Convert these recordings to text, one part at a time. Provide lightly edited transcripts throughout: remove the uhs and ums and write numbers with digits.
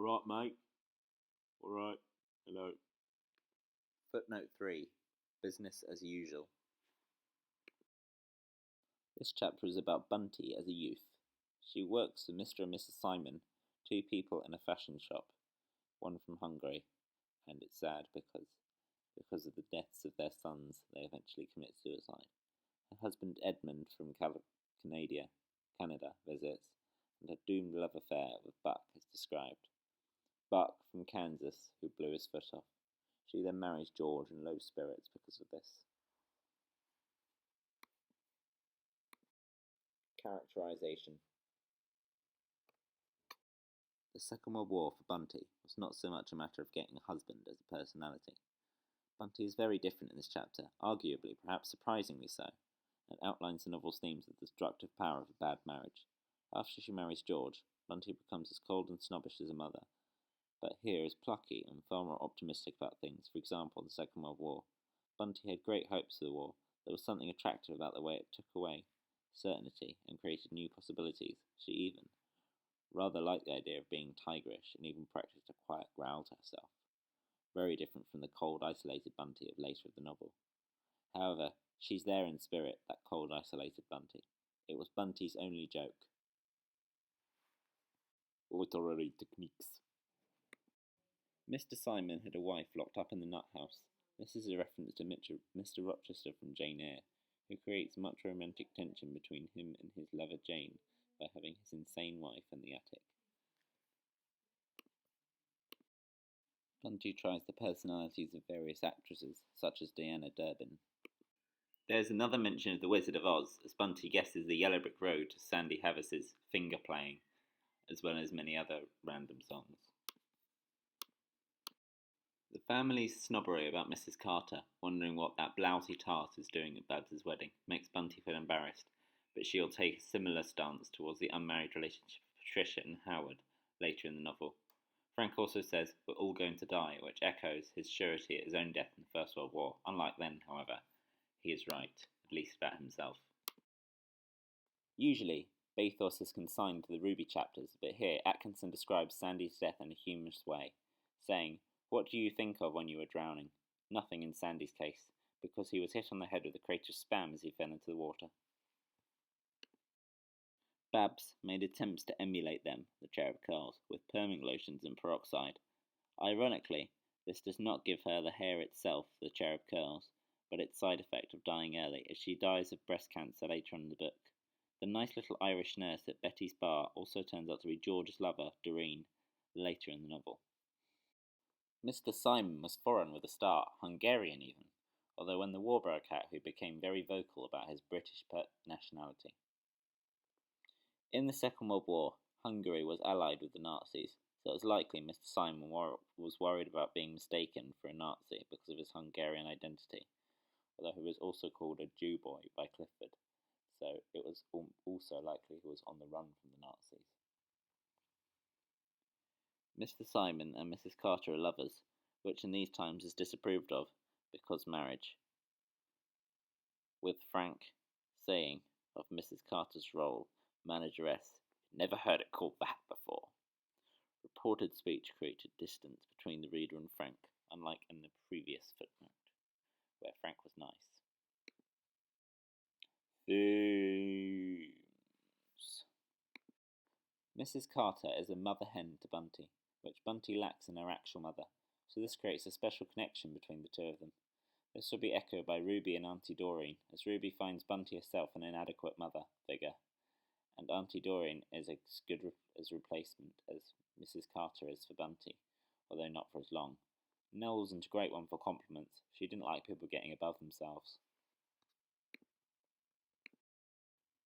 Alright, mate. Alright. Hello. Footnote 3. Business as usual. This chapter is about Bunty as a youth. She works for Mr. and Mrs. Simon, two people in a fashion shop, one from Hungary, and it's sad because of the deaths of their sons, they eventually commit suicide. Her husband Edmund from Canada visits, and her doomed love affair with Buck is described. Buck from Kansas, who blew his foot off. She then marries George in low spirits because of this. Characterization. The Second World War for Bunty was not so much a matter of getting a husband as a personality. Bunty is very different in this chapter, arguably, perhaps surprisingly so, and outlines the novel's themes of the destructive power of a bad marriage. After she marries George, Bunty becomes as cold and snobbish as a mother, but here is plucky and far more optimistic about things. For example, the Second World War. Bunty had great hopes for the war. There was something attractive about the way it took away certainty and created new possibilities. She even rather liked the idea of being tigerish and even practiced a quiet growl to herself. Very different from the cold, isolated Bunty of later of the novel. However, she's there in spirit, that cold, isolated Bunty. It was Bunty's only joke. Literary techniques. Mr. Simon had a wife locked up in the nut house. This is a reference to Mr. Rochester from Jane Eyre, who creates much romantic tension between him and his lover Jane by having his insane wife in the attic. Bunty tries the personalities of various actresses, such as Diana Durbin. There's another mention of The Wizard of Oz, as Bunty guesses the Yellow Brick Road to Sandy Havis's Finger Playing, as well as many other random songs. The family's snobbery about Mrs. Carter, wondering what that blousy tart is doing at Babs's wedding, makes Bunty feel embarrassed, but she'll take a similar stance towards the unmarried relationship of Patricia and Howard later in the novel. Frank also says, "We're all going to die," which echoes his surety at his own death in the First World War. Unlike then, however, he is right, at least about himself. Usually, bathos is consigned to the Ruby chapters, but here Atkinson describes Sandy's death in a humorous way, saying, "What do you think of when you were drowning?" Nothing in Sandy's case, because he was hit on the head with a crate of Spam as he fell into the water. Babs made attempts to emulate them, the cherub curls, with perming lotions and peroxide. Ironically, this does not give her the hair itself, the cherub curls, but its side effect of dying early, as she dies of breast cancer later on in the book. The nice little Irish nurse at Betty's bar also turns out to be George's lover, Doreen, later in the novel. Mr. Simon was foreign with a start, Hungarian even, although when the war broke out he became very vocal about his British nationality. In the Second World War, Hungary was allied with the Nazis, so it was likely Mr. Simon was worried about being mistaken for a Nazi because of his Hungarian identity, although he was also called a Jew boy by Clifford, so it was also likely he was on the run from the Nazis. Mr. Simon and Mrs. Carter are lovers, which in these times is disapproved of, because marriage. With Frank saying of Mrs. Carter's role, manageress, "Never heard it called that before." Reported speech created distance between the reader and Frank, unlike in the previous footnote, where Frank was nice. Themes. Mrs. Carter is a mother hen to Bunty, which Bunty lacks in her actual mother, so this creates a special connection between the two of them. This will be echoed by Ruby and Auntie Doreen, as Ruby finds Bunty herself an inadequate mother figure, and Auntie Doreen is as good as replacement as Mrs. Carter is for Bunty, although not for as long. Nell wasn't a great one for compliments. She didn't like people getting above themselves.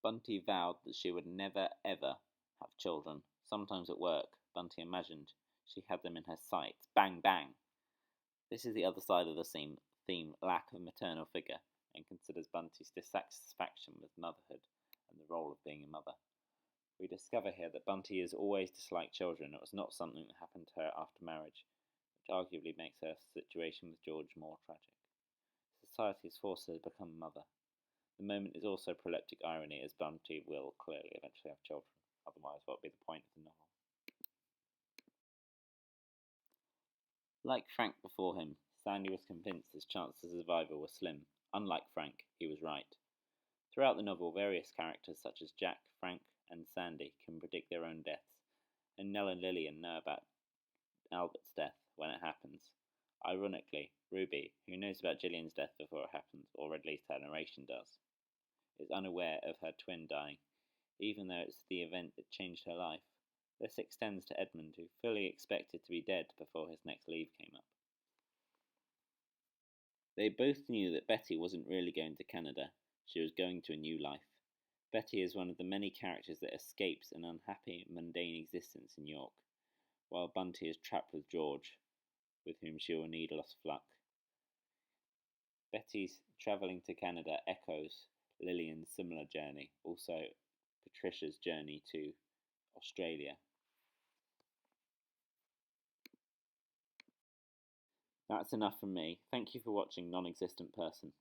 Bunty vowed that she would never ever have children. Sometimes at work, Bunty imagined she had them in her sights. Bang, bang! This is the other side of the theme, lack of maternal figure, and considers Bunty's dissatisfaction with motherhood and the role of being a mother. We discover here that Bunty has always disliked children. It was not something that happened to her after marriage, which arguably makes her situation with George more tragic. Society has forced her to become a mother. The moment is also proleptic irony, as Bunty will clearly eventually have children. Otherwise, what would be the point of the novel? Like Frank before him, Sandy was convinced his chance of survival was slim. Unlike Frank, he was right. Throughout the novel, various characters such as Jack, Frank, and Sandy can predict their own deaths, and Nell and Lillian know about Albert's death when it happens. Ironically, Ruby, who knows about Gillian's death before it happens, or at least her narration does, is unaware of her twin dying, even though it's the event that changed her life. This extends to Edmund, who fully expected to be dead before his next leave came up. They both knew that Betty wasn't really going to Canada, she was going to a new life. Betty is one of the many characters that escapes an unhappy, mundane existence in York, while Bunty is trapped with George, with whom she will need lots of luck. Betty's travelling to Canada echoes Lillian's similar journey, also Patricia's journey to Australia. That's enough from me. Thank you for watching Non-Existent Person.